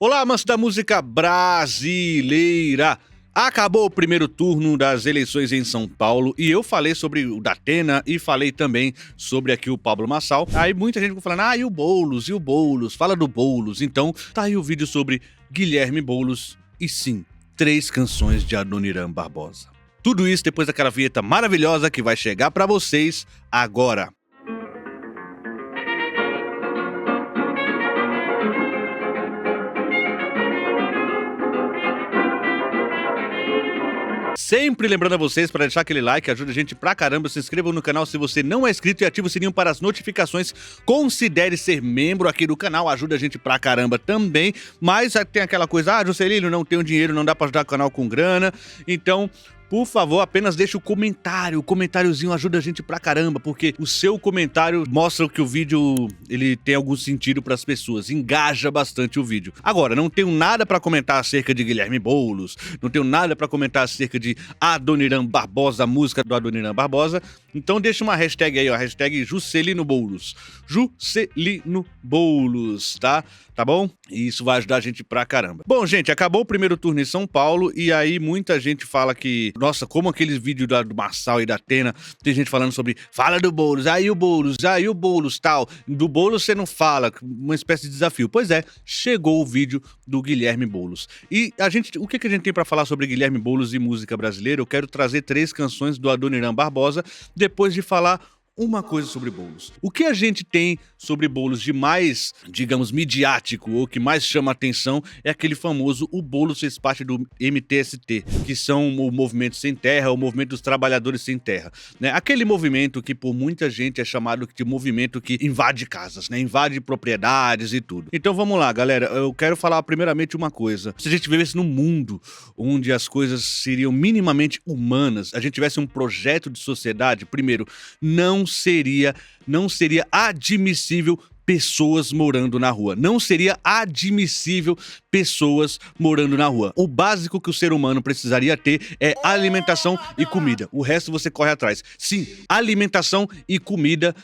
Olá, amantes da música brasileira! Acabou o primeiro turno das eleições em São Paulo e eu falei sobre o Datena e falei também sobre aqui o Pablo Marçal. Aí muita gente ficou falando, e o Boulos, fala do Boulos. Então tá aí o vídeo sobre Guilherme Boulos e sim, 3 canções de Adoniran Barbosa. Tudo isso depois daquela vinheta maravilhosa que vai chegar pra vocês agora. Sempre lembrando a vocês para deixar aquele like, ajuda a gente pra caramba, se inscrevam no canal se você não é inscrito e ativa o sininho para as notificações, considere ser membro aqui do canal, ajuda a gente pra caramba também, mas tem aquela coisa, Juscelino, não tenho dinheiro, não dá pra ajudar o canal com grana, então... Por favor, apenas deixe o comentáriozinho ajuda a gente pra caramba, porque o seu comentário mostra que o vídeo ele tem algum sentido pras pessoas, engaja bastante o vídeo. Agora, não tenho nada pra comentar acerca de Guilherme Boulos, não tenho nada pra comentar acerca de Adoniran Barbosa, a música do Adoniran Barbosa, então deixa uma hashtag aí, ó, hashtag Juscelino Boulos. Juscelino Boulos, tá? Tá bom? E isso vai ajudar a gente pra caramba. Bom, gente, acabou o primeiro turno em São Paulo e aí muita gente fala que, nossa, como aqueles vídeos do Marçal e da Atena, tem gente falando sobre, fala do Boulos, aí o Boulos, tal. Do Boulos você não fala, uma espécie de desafio. Pois é, chegou o vídeo do Guilherme Boulos. E o que a gente tem pra falar sobre Guilherme Boulos e música brasileira? Eu quero trazer 3 canções do Adoniran Barbosa, depois de falar uma coisa sobre Boulos. O que a gente tem sobre Boulos de mais, digamos, midiático ou que mais chama atenção é aquele famoso o Boulos fez parte do MTST, que são o Movimento Sem Terra, o Movimento dos Trabalhadores Sem Terra, né? Aquele movimento que por muita gente é chamado de movimento que invade casas, né? Invade propriedades e tudo. Então vamos lá, galera, eu quero falar primeiramente uma coisa. Se a gente vivesse num mundo onde as coisas seriam minimamente humanas, a gente tivesse um projeto de sociedade, primeiro, não seria admissível pessoas morando na rua. Não seria admissível pessoas morando na rua. O básico que o ser humano precisaria ter é alimentação e comida. O resto você corre atrás. Sim, alimentação e comida...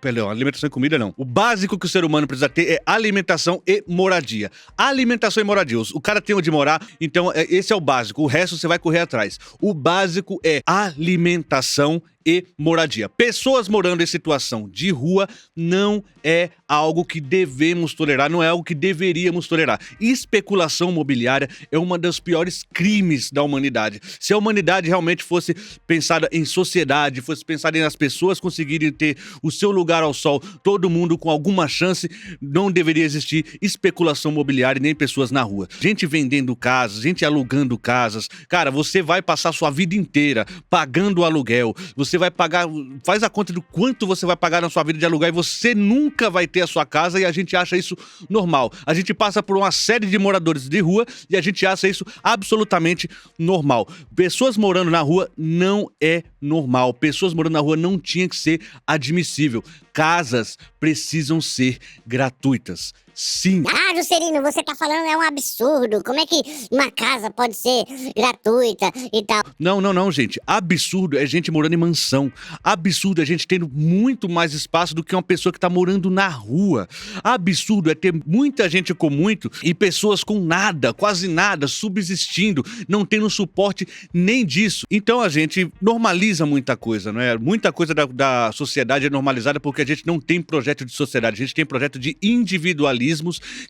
perdão, alimentação e comida não. O básico que o ser humano precisa ter é alimentação e moradia. Alimentação e moradia. O cara tem onde morar, então esse é o básico. O resto você vai correr atrás. O básico é alimentação e moradia. Pessoas morando em situação de rua não é algo que devemos tolerar, não é algo que deveríamos tolerar. Especulação imobiliária é uma dos piores crimes da humanidade. Se a humanidade realmente fosse pensada em sociedade, fosse pensada em as pessoas conseguirem ter o seu lugar ao sol, todo mundo com alguma chance, não deveria existir especulação imobiliária nem pessoas na rua. Gente vendendo casas, gente alugando casas. Cara, você vai passar sua vida inteira pagando aluguel, você vai pagar, faz a conta do quanto você vai pagar na sua vida de aluguel e você nunca vai ter a sua casa e a gente acha isso normal. A gente passa por uma série de moradores de rua e a gente acha isso absolutamente normal. Pessoas morando na rua não é normal. Pessoas morando na rua não tinha que ser admissível. Casas precisam ser gratuitas. Sim. Juscelino, você tá falando é um absurdo. Como é que uma casa pode ser gratuita e tal? Não, gente. Absurdo é gente morando em mansão. Absurdo é gente tendo muito mais espaço do que uma pessoa que tá morando na rua. Absurdo é ter muita gente com muito e pessoas com nada, quase nada, subsistindo, não tendo suporte nem disso. Então a gente normaliza muita coisa, não é? Muita coisa da sociedade é normalizada porque a gente não tem projeto de sociedade, a gente tem projeto de individualismo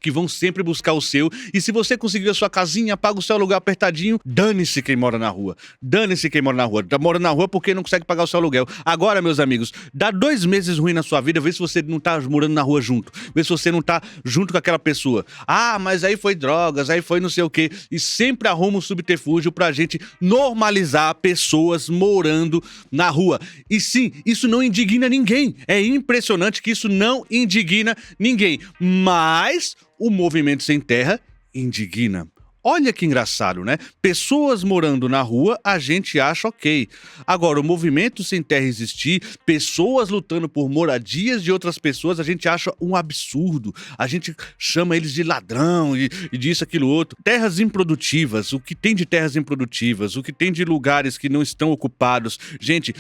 que vão sempre buscar o seu, e se você conseguiu a sua casinha, paga o seu aluguel apertadinho, dane-se quem mora na rua. Dane-se quem mora na rua. Tá morando na rua porque não consegue pagar o seu aluguel. Agora, meus amigos, dá 2 meses ruim na sua vida, vê se você não tá morando na rua junto. Vê se você não tá junto com aquela pessoa. Mas aí foi drogas, aí foi não sei o quê. E sempre arruma um subterfúgio pra gente normalizar pessoas morando na rua. E sim, isso não indigna ninguém. É impressionante que isso não indigna ninguém. Mas o Movimento Sem Terra indigna. Olha que engraçado, né? Pessoas morando na rua, a gente acha ok. Agora, o movimento sem terra existir, pessoas lutando por moradias de outras pessoas, a gente acha um absurdo. A gente chama eles de ladrão e disso, aquilo, outro. Terras improdutivas, o que tem de terras improdutivas, o que tem de lugares que não estão ocupados. Gente,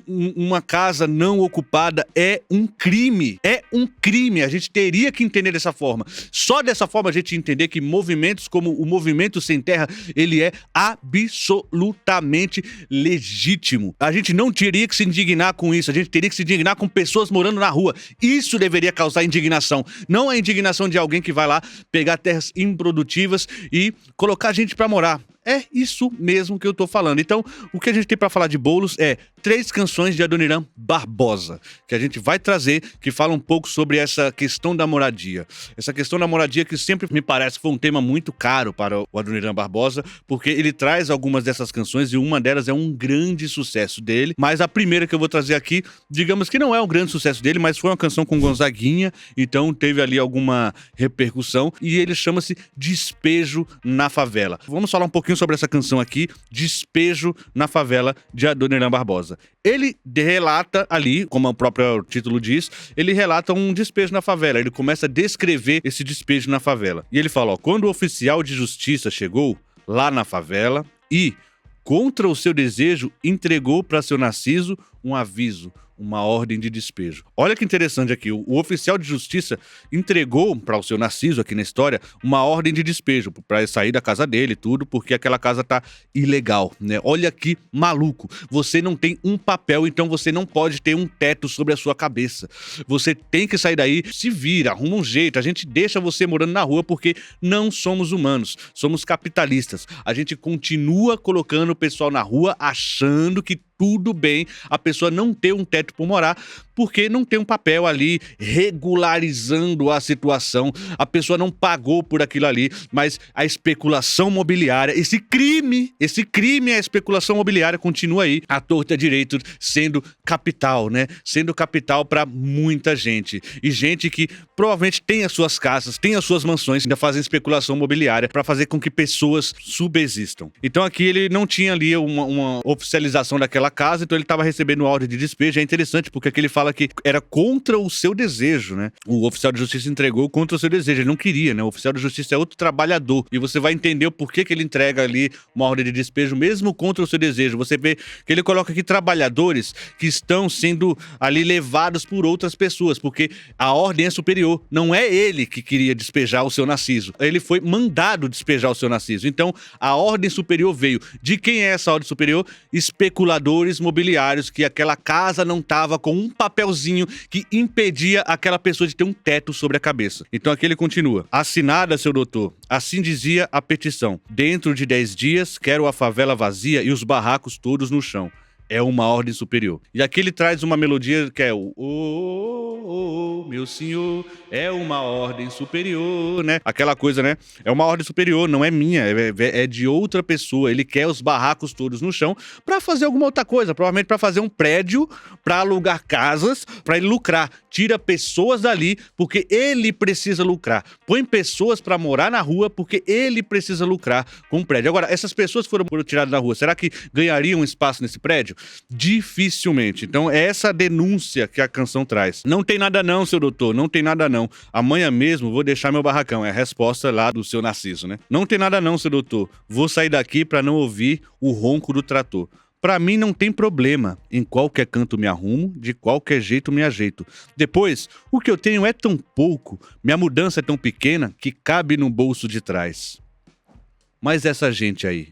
uma casa não ocupada é um crime. É um crime. A gente teria que entender dessa forma. Só dessa forma a gente entender que movimentos como o movimento sem terra, ele é absolutamente legítimo. A gente não teria que se indignar com isso. A gente teria que se indignar com pessoas morando na rua. Isso deveria causar indignação. Não a indignação de alguém que vai lá pegar terras improdutivas e colocar gente pra morar. É isso mesmo que eu tô falando. Então, o que a gente tem pra falar de Boulos é 3 canções de Adoniran Barbosa, que a gente vai trazer, que fala um pouco sobre essa questão da moradia. Essa questão da moradia que sempre me parece que foi um tema muito caro para o Adoniran Barbosa, porque ele traz algumas dessas canções e uma delas é um grande sucesso dele. Mas a primeira que eu vou trazer aqui, digamos que não é um grande sucesso dele, mas foi uma canção com Gonzaguinha, então teve ali alguma repercussão, e ele chama-se Despejo na Favela. Vamos falar um pouquinho sobre essa canção aqui, Despejo na Favela, de Adoniran Barbosa. Ele relata ali, como o próprio título diz, ele relata um despejo na favela. Ele começa a descrever esse despejo na favela. E ele fala, ó, quando o oficial de justiça chegou lá na favela e, contra o seu desejo, entregou para seu Narciso um aviso, uma ordem de despejo. Olha que interessante aqui, o oficial de justiça entregou para o seu Narciso, aqui na história, uma ordem de despejo, para sair da casa dele e tudo, porque aquela casa tá ilegal, né? Olha que maluco, você não tem um papel, então você não pode ter um teto sobre a sua cabeça. Você tem que sair daí, se vira, arruma um jeito, a gente deixa você morando na rua porque não somos humanos, somos capitalistas. A gente continua colocando o pessoal na rua achando que tudo bem a pessoa não ter um teto por morar, porque não tem um papel ali regularizando a situação. A pessoa não pagou por aquilo ali, mas a especulação imobiliária, esse crime, a especulação imobiliária continua aí, à torta e direito, sendo capital, né? Sendo capital para muita gente. E gente que provavelmente tem as suas casas, tem as suas mansões, ainda fazem especulação imobiliária para fazer com que pessoas subsistam. Então aqui ele não tinha ali uma oficialização daquela casa, então ele estava recebendo ordem de despejo. É interessante porque aqui ele fala que era contra o seu desejo, né? O oficial de justiça entregou contra o seu desejo, ele não queria, né? O oficial de justiça é outro trabalhador, e você vai entender o porquê que ele entrega ali uma ordem de despejo mesmo contra o seu desejo. Você vê que ele coloca aqui trabalhadores que estão sendo ali levados por outras pessoas, porque a ordem é superior, não é ele que queria despejar o seu Narciso, ele foi mandado despejar o seu Narciso. Então a ordem superior veio. De quem é essa ordem superior? Especuladores imobiliários, que aquela casa não tava com um papelzinho que impedia aquela pessoa de ter um teto sobre a cabeça. Então aqui ele continua. Assinada, seu doutor, assim dizia a petição. Dentro de 10 dias, quero a favela vazia e os barracos todos no chão. É uma ordem superior. E aqui ele traz uma melodia que é o meu senhor, é uma ordem superior, né? Aquela coisa, né? É uma ordem superior, não é minha, é de outra pessoa. Ele quer os barracos todos no chão pra fazer alguma outra coisa, provavelmente pra fazer um prédio, pra alugar casas, pra ele lucrar. Tira pessoas dali porque ele precisa lucrar. Põe pessoas pra morar na rua porque ele precisa lucrar com o prédio. Agora, essas pessoas foram tiradas da rua, será que ganhariam espaço nesse prédio? Dificilmente. Então é essa denúncia que a canção traz. Não tem nada não, seu doutor, não tem nada não. Amanhã mesmo vou deixar meu barracão. É a resposta lá do seu Narciso, né? Não tem nada não, seu doutor. Vou sair daqui pra não ouvir o ronco do trator. Pra mim não tem problema. Em qualquer canto me arrumo, de qualquer jeito me ajeito. Depois, o que eu tenho é tão pouco, minha mudança é tão pequena que cabe no bolso de trás. Mas essa gente aí,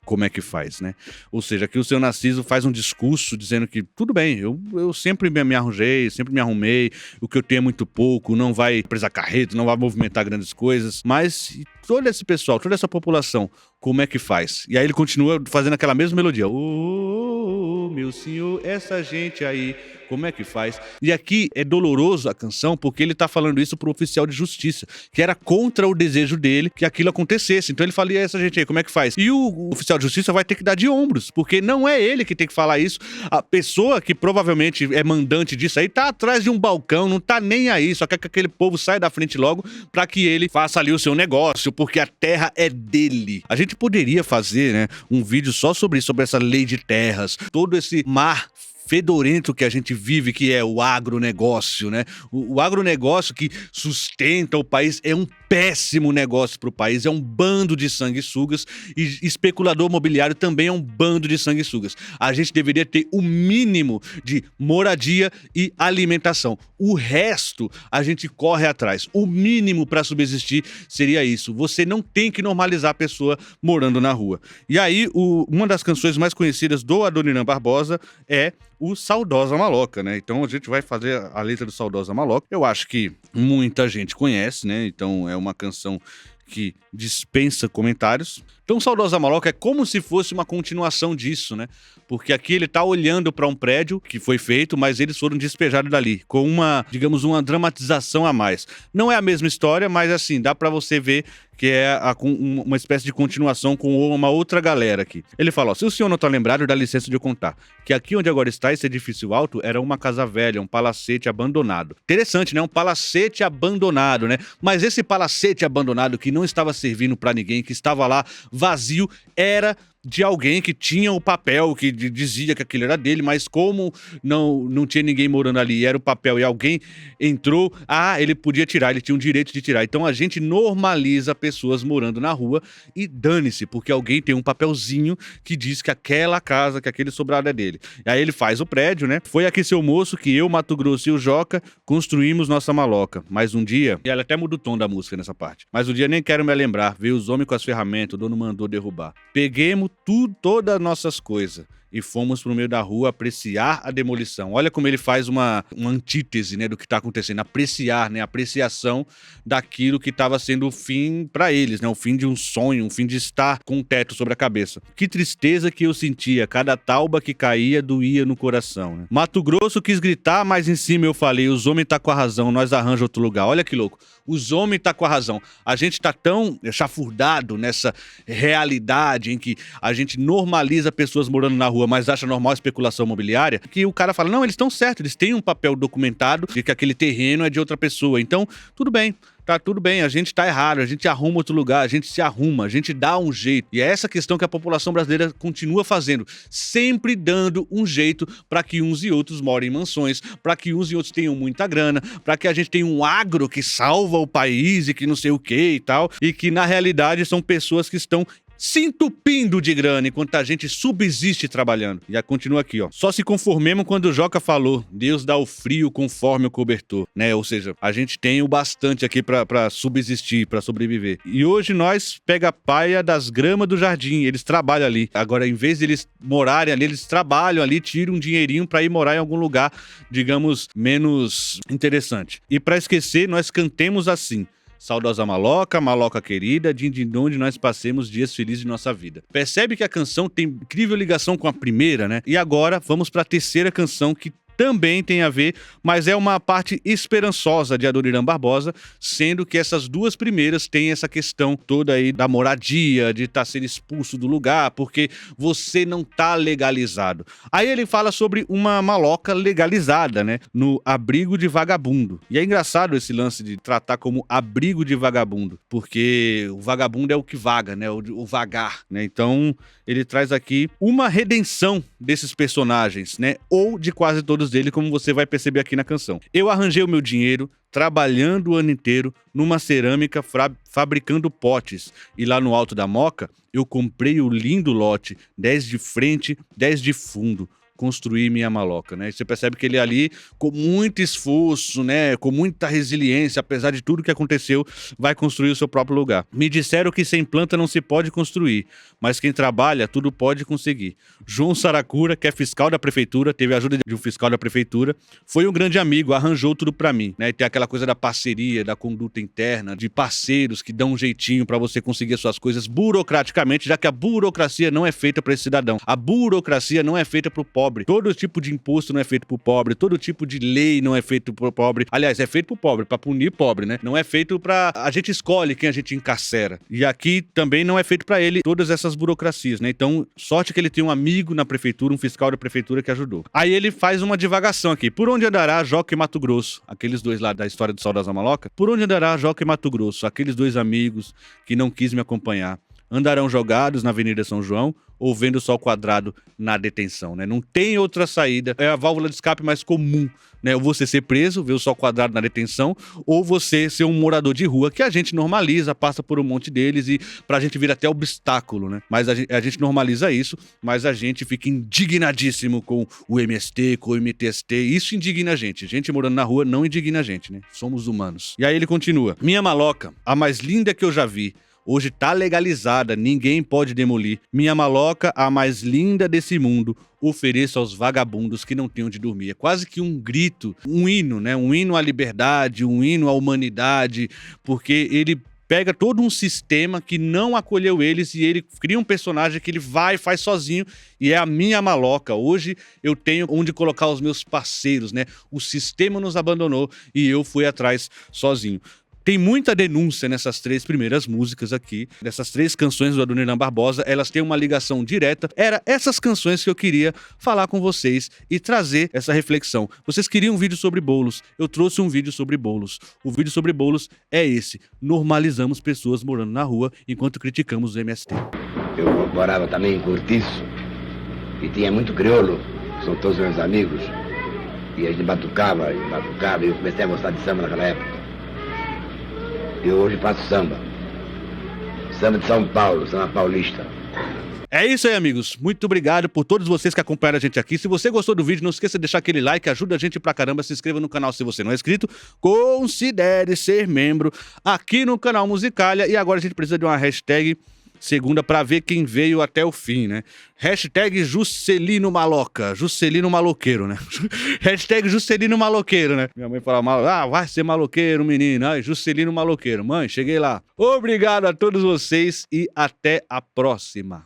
como é que faz, né? Ou seja, que o seu Narciso faz um discurso dizendo que tudo bem, eu sempre me arranjei, sempre me arrumei, o que eu tenho é muito pouco, não vai presar carreto, não vai movimentar grandes coisas, mas todo esse pessoal, toda essa população, como é que faz? E aí ele continua fazendo aquela mesma melodia. Meu senhor, essa gente aí, Como é que faz? E aqui é doloroso a canção porque ele tá falando isso pro oficial de justiça, que era contra o desejo dele que aquilo acontecesse. Então ele fala, e essa gente aí, como é que faz? E o oficial de justiça vai ter que dar de ombros, porque não é ele que tem que falar isso. A pessoa que provavelmente é mandante disso aí tá atrás de um balcão, não tá nem aí, só quer que aquele povo saia da frente logo pra que ele faça ali o seu negócio, porque a terra é dele. A gente poderia fazer, né, um vídeo só sobre isso, sobre essa lei de terras, todo esse mar fedorento que a gente vive, que é o agronegócio, né? O agronegócio que sustenta o país é um péssimo negócio para o país, é um bando de sanguessugas, e especulador imobiliário também é um bando de sanguessugas. A gente deveria ter o mínimo de moradia e alimentação. O resto a gente corre atrás. O mínimo para subsistir seria isso. Você não tem que normalizar a pessoa morando na rua. E aí, uma das canções mais conhecidas do Adoniran Barbosa é o Saudosa Maloca, né? Então a gente vai fazer a letra do Saudosa Maloca. Eu acho que muita gente conhece, né? Então é uma canção que dispensa comentários. Então Saudosa Maloca é como se fosse uma continuação disso, né? Porque aqui ele tá olhando para um prédio que foi feito, mas eles foram despejados dali, com uma, digamos, uma dramatização a mais. Não é a mesma história, mas assim, dá para você ver que é uma espécie de continuação com uma outra galera aqui. Ele fala, ó, se o senhor não tá lembrado, dá licença de eu contar, que aqui onde agora está esse edifício alto era uma casa velha, um palacete abandonado. Interessante, né? Um palacete abandonado, né? Mas esse palacete abandonado que não estava servindo para ninguém, que estava lá vazio, era de alguém que tinha o papel, que dizia que aquilo era dele, mas como não tinha ninguém morando ali, era o papel e alguém entrou, ele podia tirar, ele tinha o direito de tirar. Então a gente normaliza pessoas morando na rua e dane-se, porque alguém tem um papelzinho que diz que aquela casa, que aquele sobrado é dele. E aí ele faz o prédio, né? Foi aqui, seu moço, que eu, Mato Grosso e o Joca construímos nossa maloca. Mas um dia, e ela até muda o tom da música nessa parte, mas um dia nem quero me lembrar, veio os homens com as ferramentas, o dono mandou derrubar. Peguemos todas as nossas coisas e fomos pro meio da rua apreciar a demolição. Olha como ele faz uma antítese, né, do que tá acontecendo. Apreciar, né, apreciação daquilo que estava sendo o fim para eles, né, o fim de um sonho, o fim de estar com um teto sobre a cabeça. Que tristeza que eu sentia, cada tauba que caía doía no coração, né? Mato Grosso quis gritar, mas em cima eu falei, os homens tá com a razão, nós arranjamos outro lugar. Olha que louco. Os homens tá com a razão. A gente tá tão chafurdado nessa realidade em que a gente normaliza pessoas morando na rua, mas acha normal a especulação imobiliária, que o cara fala, não, eles estão certos, eles têm um papel documentado de que aquele terreno é de outra pessoa, então tudo bem. Tá tudo bem, a gente tá errado, a gente arruma outro lugar, a gente se arruma, a gente dá um jeito. E é essa questão que a população brasileira continua fazendo, sempre dando um jeito para que uns e outros morem em mansões, para que uns e outros tenham muita grana, para que a gente tenha um agro que salva o país e que não sei o que e tal, e que na realidade são pessoas que estão se entupindo de grana enquanto a gente subsiste trabalhando. E aí continua aqui, ó. Só se conformemos quando o Joca falou, Deus dá o frio conforme o cobertor, né? Ou seja, a gente tem o bastante aqui pra subsistir, pra sobreviver. E hoje nós pega a paia das gramas do jardim, eles trabalham ali. Agora, em vez de eles morarem ali, eles trabalham ali, tiram um dinheirinho pra ir morar em algum lugar, digamos, menos interessante. E pra esquecer, nós cantemos assim. Saudosa Maloca, Maloca querida, de onde nós passemos dias felizes de nossa vida. Percebe que a canção tem incrível ligação com a primeira, né? E agora vamos para a terceira canção que também tem a ver, mas é uma parte esperançosa de Adoniran Barbosa, sendo que essas duas primeiras têm essa questão toda aí da moradia, de estar sendo expulso do lugar, porque você não tá legalizado. Aí ele fala sobre uma maloca legalizada, né, no abrigo de vagabundo. E é engraçado esse lance de tratar como abrigo de vagabundo, porque o vagabundo é o que vaga, né, o vagar, né, então ele traz aqui uma redenção desses personagens, né, ou de quase todos dele, como você vai perceber aqui na canção. Eu arranjei o meu dinheiro trabalhando o ano inteiro numa cerâmica fabricando potes. E lá no alto da Moca, eu comprei o lindo lote, 10 de frente, 10 de fundo. Construir minha maloca, né? E você percebe que ele ali, com muito esforço, né? Com muita resiliência, apesar de tudo que aconteceu, vai construir o seu próprio lugar. Me disseram que sem planta não se pode construir, mas quem trabalha, tudo pode conseguir. João Saracura, que é fiscal da prefeitura, teve a ajuda de um fiscal da prefeitura, foi um grande amigo, arranjou tudo pra mim, né? E tem aquela coisa da parceria, da conduta interna, de parceiros que dão um jeitinho pra você conseguir as suas coisas burocraticamente, já que a burocracia não é feita pra esse cidadão. A burocracia não é feita pro pobre. pobre. Todo tipo de imposto não é feito pro pobre, todo tipo de lei não é feito pro pobre. Aliás, é feito pro pobre, pra punir pobre, né? Não é feito pra... A gente escolhe quem a gente encarcera. E aqui também não é feito pra ele todas essas burocracias, né? Então, sorte que ele tem um amigo na prefeitura, um fiscal da prefeitura que ajudou. Aí ele faz uma divagação aqui. Por onde andará Joca e Mato Grosso? Aqueles dois lá da história do Sol das Maloca. Por onde andará Joca e Mato Grosso? Aqueles dois amigos que não quis me acompanhar. Andarão jogados na Avenida São João ou vendo o sol quadrado na detenção, né? Não tem outra saída. É a válvula de escape mais comum, né? Ou você ser preso, ver o sol quadrado na detenção, ou você ser um morador de rua, que a gente normaliza, passa por um monte deles e pra gente vir até obstáculo, né? Mas a gente normaliza isso, mas a gente fica indignadíssimo com o MST, com o MTST. Isso indigna a gente. Gente morando na rua não indigna a gente, né? Somos humanos. E aí ele continua. Minha maloca, a mais linda que eu já vi. Hoje tá legalizada, ninguém pode demolir. Minha maloca, a mais linda desse mundo, ofereço aos vagabundos que não têm onde dormir. É quase que um grito, um hino, né? Um hino à liberdade, um hino à humanidade, porque ele pega todo um sistema que não acolheu eles e ele cria um personagem que ele vai e faz sozinho e é a minha maloca. Hoje eu tenho onde colocar os meus parceiros, né? O sistema nos abandonou e eu fui atrás sozinho. Tem muita denúncia nessas 3 primeiras músicas aqui, dessas 3 canções do Adoniran Barbosa, elas têm uma ligação direta. Era essas canções que eu queria falar com vocês e trazer essa reflexão. Vocês queriam um vídeo sobre bolos, eu trouxe um vídeo sobre bolos. O vídeo sobre bolos é esse, normalizamos pessoas morando na rua enquanto criticamos o MST. Eu morava também em Cortiço e tinha muito crioulo, que são todos meus amigos, e a gente batucava, e eu comecei a gostar de samba naquela época. Eu hoje faço samba. Samba de São Paulo, samba paulista. É isso aí, amigos. Muito obrigado por todos vocês que acompanharam a gente aqui. Se você gostou do vídeo, não esqueça de deixar aquele like, ajuda a gente pra caramba. Se inscreva no canal se você não é inscrito. Considere ser membro aqui no canal Musicalia. E agora a gente precisa de uma hashtag segunda pra ver quem veio até o fim, né? Hashtag Juscelino Maloca. Juscelino Maloqueiro, né? Hashtag Juscelino Maloqueiro, né? Minha mãe fala, vai ser maloqueiro, menino. Ai, Juscelino Maloqueiro. Mãe, cheguei lá. Obrigado a todos vocês e até a próxima.